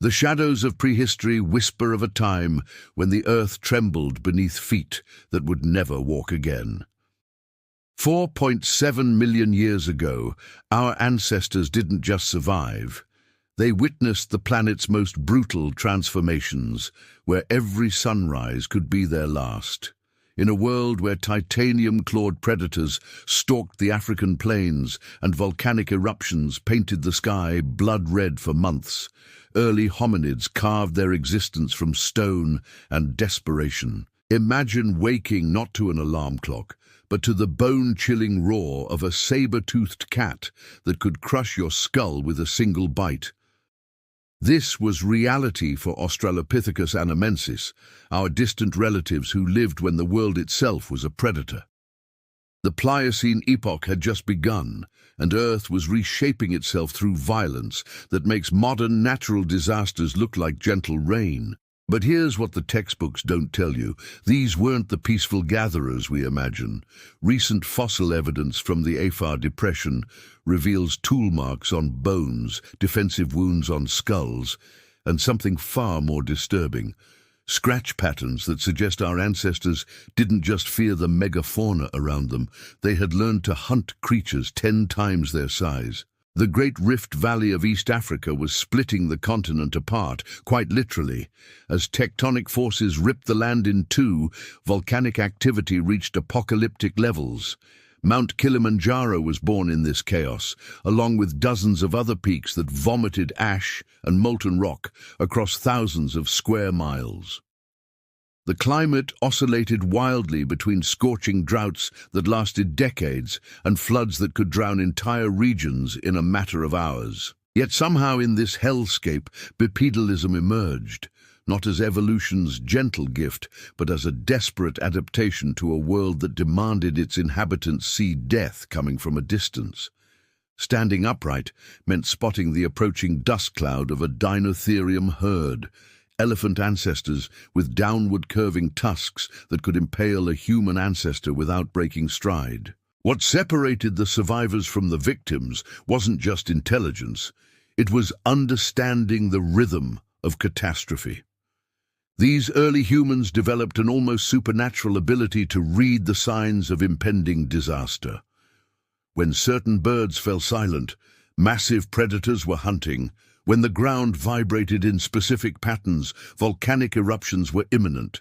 The shadows of prehistory whisper of a time when the earth trembled beneath feet that would never walk again. 4.7 million years ago, our ancestors didn't just survive. They witnessed the planet's most brutal transformations, where every sunrise could be their last. In a world where titanium-clawed predators stalked the African plains and volcanic eruptions painted the sky blood-red for months, early hominids carved their existence from stone and desperation. Imagine waking not to an alarm clock, but to the bone-chilling roar of a saber-toothed cat that could crush your skull with a single bite. This was reality for Australopithecus anamensis, our distant relatives who lived when the world itself was a predator. The Pliocene epoch had just begun, and Earth was reshaping itself through violence that makes modern natural disasters look like gentle rain. But here's what the textbooks don't tell you. These weren't the peaceful gatherers we imagine. Recent fossil evidence from the Afar Depression reveals tool marks on bones, defensive wounds on skulls, and something far more disturbing: scratch patterns that suggest our ancestors didn't just fear the megafauna around them, they had learned to hunt creatures 10 times their size. The Great Rift Valley of East Africa was splitting the continent apart, quite literally. As tectonic forces ripped the land in two, volcanic activity reached apocalyptic levels. Mount Kilimanjaro was born in this chaos, along with dozens of other peaks that vomited ash and molten rock across thousands of square miles. The climate oscillated wildly between scorching droughts that lasted decades and floods that could drown entire regions in a matter of hours. Yet somehow in this hellscape, bipedalism emerged, not as evolution's gentle gift, but as a desperate adaptation to a world that demanded its inhabitants see death coming from a distance. Standing upright meant spotting the approaching dust cloud of a Dinotherium herd, elephant ancestors with downward curving tusks that could impale a human ancestor without breaking stride. What separated the survivors from the victims wasn't just intelligence, it was understanding the rhythm of catastrophe. These early humans developed an almost supernatural ability to read the signs of impending disaster. When certain birds fell silent, massive predators were hunting. When the ground vibrated in specific patterns, volcanic eruptions were imminent.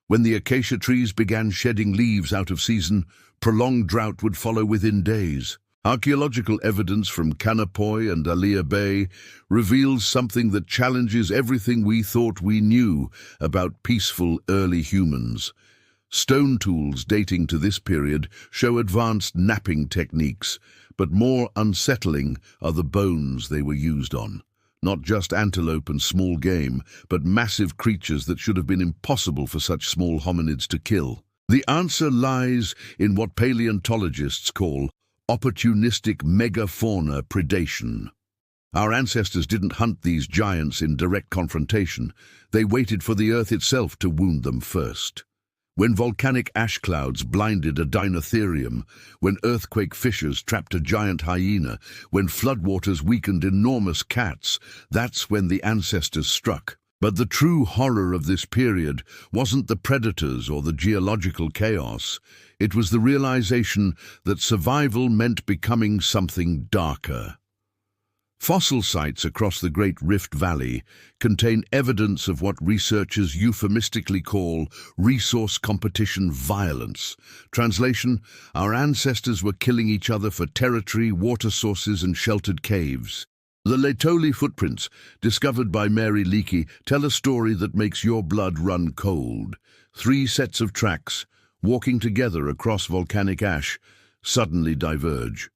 When the acacia trees began shedding leaves out of season, prolonged drought would follow within days. Archaeological evidence from Kanapoy and Alia Bay reveals something that challenges everything we thought we knew about peaceful early humans. Stone tools dating to this period show advanced knapping techniques, but more unsettling are the bones they were used on. Not just antelope and small game, but massive creatures that should have been impossible for such small hominids to kill. The answer lies in what paleontologists call opportunistic megafauna predation. Our ancestors didn't hunt these giants in direct confrontation. They waited for the earth itself to wound them first. When volcanic ash clouds blinded a Dinotherium, when earthquake fissures trapped a giant hyena, when floodwaters weakened enormous cats, that's when the ancestors struck. But the true horror of this period wasn't the predators or the geological chaos. It was the realization that survival meant becoming something darker. Fossil sites across the Great Rift Valley contain evidence of what researchers euphemistically call resource competition violence. Translation: our ancestors were killing each other for territory, water sources, and sheltered caves. The Laetoli footprints, discovered by Mary Leakey, tell a story that makes your blood run cold. 3 sets of tracks, walking together across volcanic ash, suddenly diverge.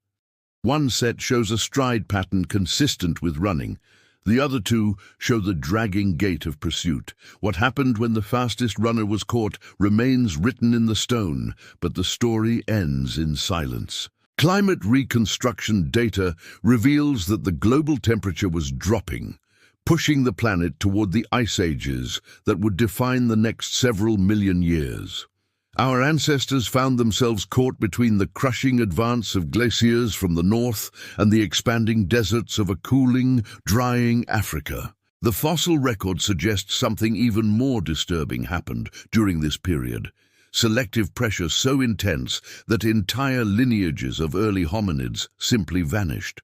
One set shows a stride pattern consistent with running. The other 2 show the dragging gait of pursuit. What happened when the fastest runner was caught remains written in the stone, but the story ends in silence. Climate reconstruction data reveals that the global temperature was dropping, pushing the planet toward the ice ages that would define the next several million years. Our ancestors found themselves caught between the crushing advance of glaciers from the north and the expanding deserts of a cooling, drying Africa. The fossil record suggests something even more disturbing happened during this period. Selective pressure so intense that entire lineages of early hominids simply vanished.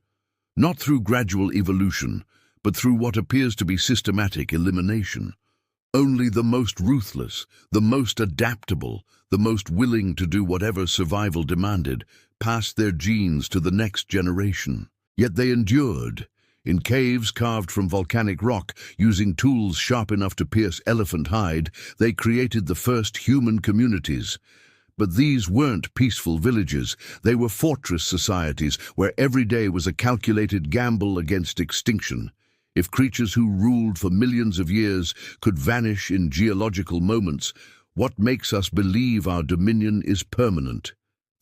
Not through gradual evolution, but through what appears to be systematic elimination. Only the most ruthless, the most adaptable, the most willing to do whatever survival demanded, passed their genes to the next generation. Yet they endured. In caves carved from volcanic rock, using tools sharp enough to pierce elephant hide, they created the first human communities. But these weren't peaceful villages. They were fortress societies where every day was a calculated gamble against extinction. If creatures who ruled for millions of years could vanish in geological moments, what makes us believe our dominion is permanent?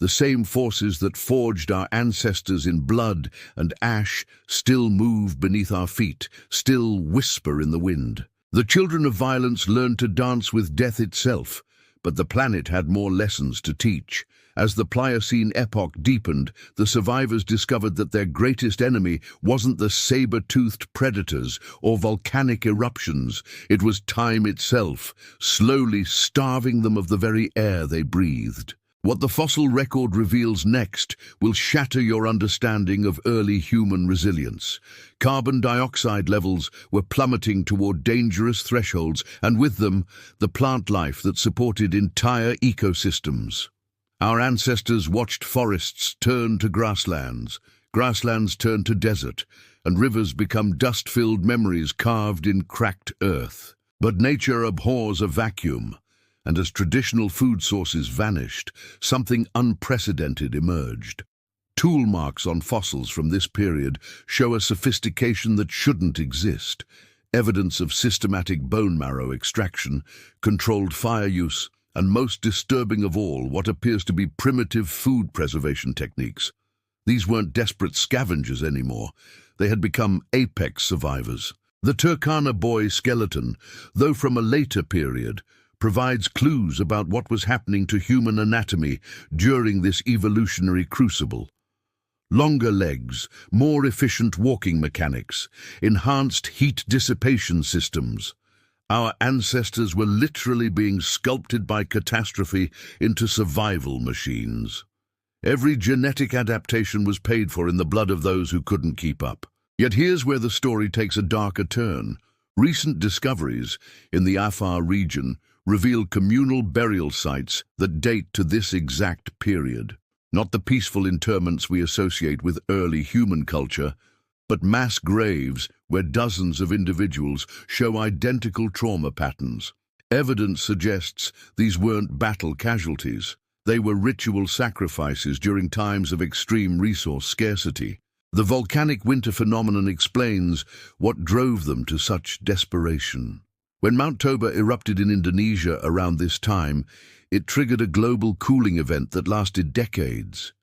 The same forces that forged our ancestors in blood and ash still move beneath our feet, still whisper in the wind. The children of violence learned to dance with death itself, but the planet had more lessons to teach. As the Pliocene epoch deepened, the survivors discovered that their greatest enemy wasn't the saber-toothed predators or volcanic eruptions. It was time itself, slowly starving them of the very air they breathed. What the fossil record reveals next will shatter your understanding of early human resilience. Carbon dioxide levels were plummeting toward dangerous thresholds, and with them, the plant life that supported entire ecosystems. Our ancestors watched forests turn to grasslands, grasslands turn to desert, and rivers become dust-filled memories carved in cracked earth. But nature abhors a vacuum. And as traditional food sources vanished, something unprecedented emerged. Tool marks on fossils from this period show a sophistication that shouldn't exist. Evidence of systematic bone marrow extraction, controlled fire use, and most disturbing of all, what appears to be primitive food preservation techniques. These weren't desperate scavengers anymore. They had become apex survivors. The Turkana boy skeleton, though from a later period, provides clues about what was happening to human anatomy during this evolutionary crucible. Longer legs, more efficient walking mechanics, enhanced heat dissipation systems. Our ancestors were literally being sculpted by catastrophe into survival machines. Every genetic adaptation was paid for in the blood of those who couldn't keep up. Yet here's where the story takes a darker turn. Recent discoveries in the Afar region reveal communal burial sites that date to this exact period. Not the peaceful interments we associate with early human culture, but mass graves where dozens of individuals show identical trauma patterns. Evidence suggests these weren't battle casualties. They were ritual sacrifices during times of extreme resource scarcity. The volcanic winter phenomenon explains what drove them to such desperation. When Mount Toba erupted in Indonesia around this time, it triggered a global cooling event that lasted decades.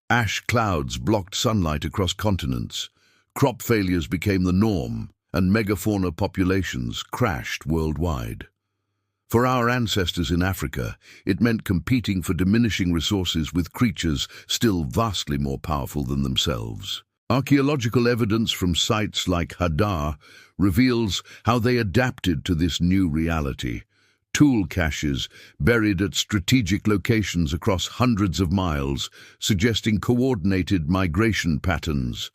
Ash clouds blocked sunlight across continents, crop failures became the norm, and megafauna populations crashed worldwide. For our ancestors in Africa, it meant competing for diminishing resources with creatures still vastly more powerful than themselves. Archaeological evidence from sites like Hadar reveals how they adapted to this new reality. Tool caches buried at strategic locations across hundreds of miles, suggesting coordinated migration patterns.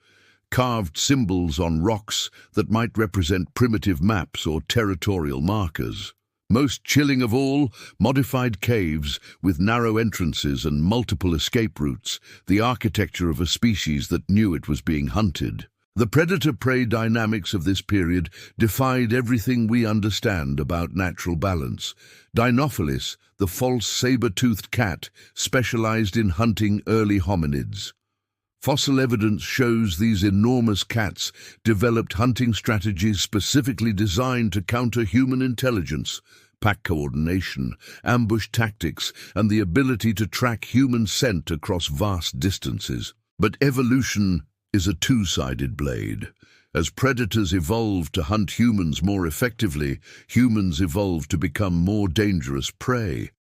Carved symbols on rocks that might represent primitive maps or territorial markers. Most chilling of all, modified caves with narrow entrances and multiple escape routes, the architecture of a species that knew it was being hunted. The predator-prey dynamics of this period defied everything we understand about natural balance. Dinophilis, the false saber-toothed cat, specialized in hunting early hominids. Fossil evidence shows these enormous cats developed hunting strategies specifically designed to counter human intelligence, pack coordination, ambush tactics, and the ability to track human scent across vast distances. But evolution is a two-sided blade. As predators evolved to hunt humans more effectively, humans evolved to become more dangerous prey.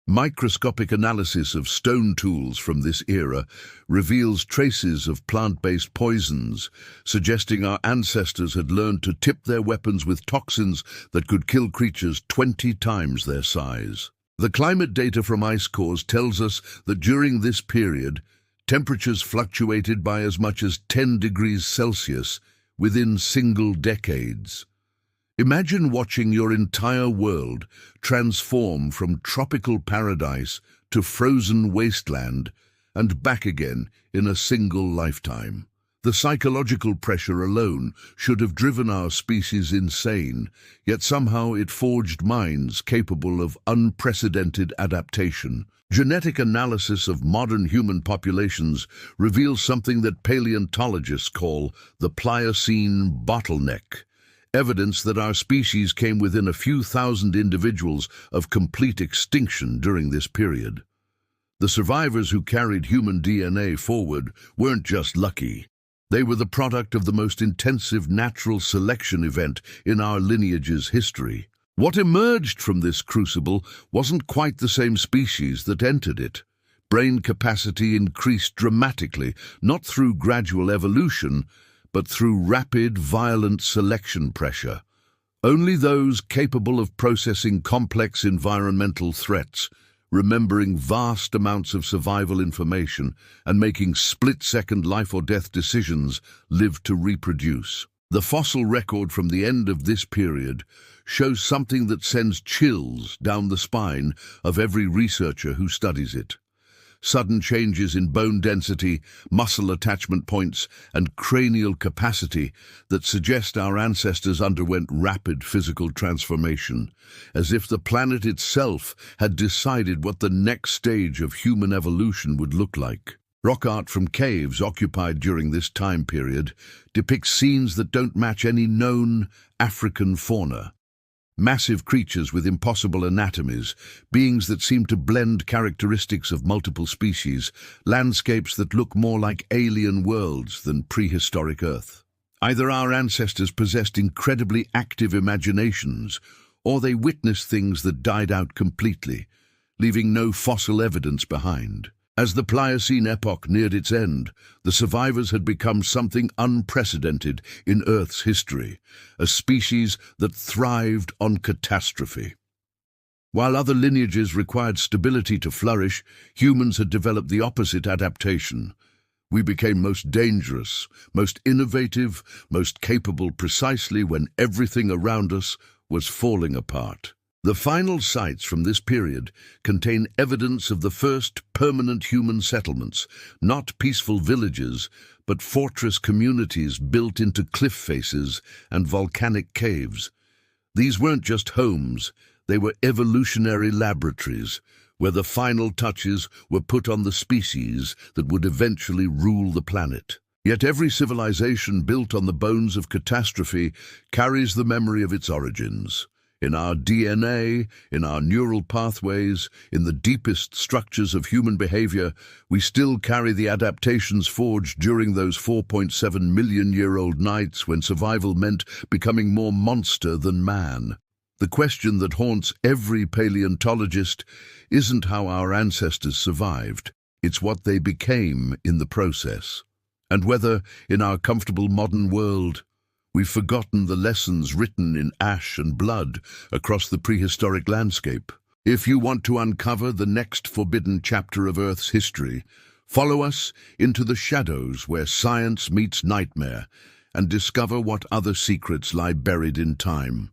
Microscopic analysis of stone tools from this era reveals traces of plant-based poisons, suggesting our ancestors had learned to tip their weapons with toxins that could kill creatures 20 times their size. The climate data from ice cores tells us that during this period, temperatures fluctuated by as much as 10 degrees Celsius within single decades. Imagine watching your entire world transform from tropical paradise to frozen wasteland and back again in a single lifetime. The psychological pressure alone should have driven our species insane, yet somehow it forged minds capable of unprecedented adaptation. Genetic analysis of modern human populations reveals something that paleontologists call the Pliocene bottleneck. Evidence that our species came within a few thousand individuals of complete extinction during this period. The survivors who carried human DNA forward weren't just lucky. They were the product of the most intensive natural selection event in our lineage's history. What emerged from this crucible wasn't quite the same species that entered it. Brain capacity increased dramatically, not through gradual evolution, but through rapid, violent selection pressure. Only those capable of processing complex environmental threats, remembering vast amounts of survival information, and making split-second life-or-death decisions lived to reproduce. The fossil record from the end of this period shows something that sends chills down the spine of every researcher who studies it. Sudden changes in bone density, muscle attachment points, and cranial capacity that suggest our ancestors underwent rapid physical transformation, as if the planet itself had decided what the next stage of human evolution would look like. Rock art from caves occupied during this time period depicts scenes that don't match any known African fauna. Massive creatures with impossible anatomies, beings that seem to blend characteristics of multiple species, landscapes that look more like alien worlds than prehistoric Earth. Either our ancestors possessed incredibly active imaginations, or they witnessed things that died out completely, leaving no fossil evidence behind. As the Pliocene epoch neared its end, the survivors had become something unprecedented in Earth's history, a species that thrived on catastrophe. While other lineages required stability to flourish, humans had developed the opposite adaptation. We became most dangerous, most innovative, most capable precisely when everything around us was falling apart. The final sites from this period contain evidence of the first permanent human settlements, not peaceful villages, but fortress communities built into cliff faces and volcanic caves. These weren't just homes, they were evolutionary laboratories, where the final touches were put on the species that would eventually rule the planet. Yet every civilization built on the bones of catastrophe carries the memory of its origins. In our DNA, in our neural pathways, in the deepest structures of human behavior, we still carry the adaptations forged during those 4.7 million-year-old nights when survival meant becoming more monster than man. The question that haunts every paleontologist isn't how our ancestors survived, it's what they became in the process. And whether, in our comfortable modern world, we've forgotten the lessons written in ash and blood across the prehistoric landscape. If you want to uncover the next forbidden chapter of Earth's history, follow us into the shadows where science meets nightmare and discover what other secrets lie buried in time.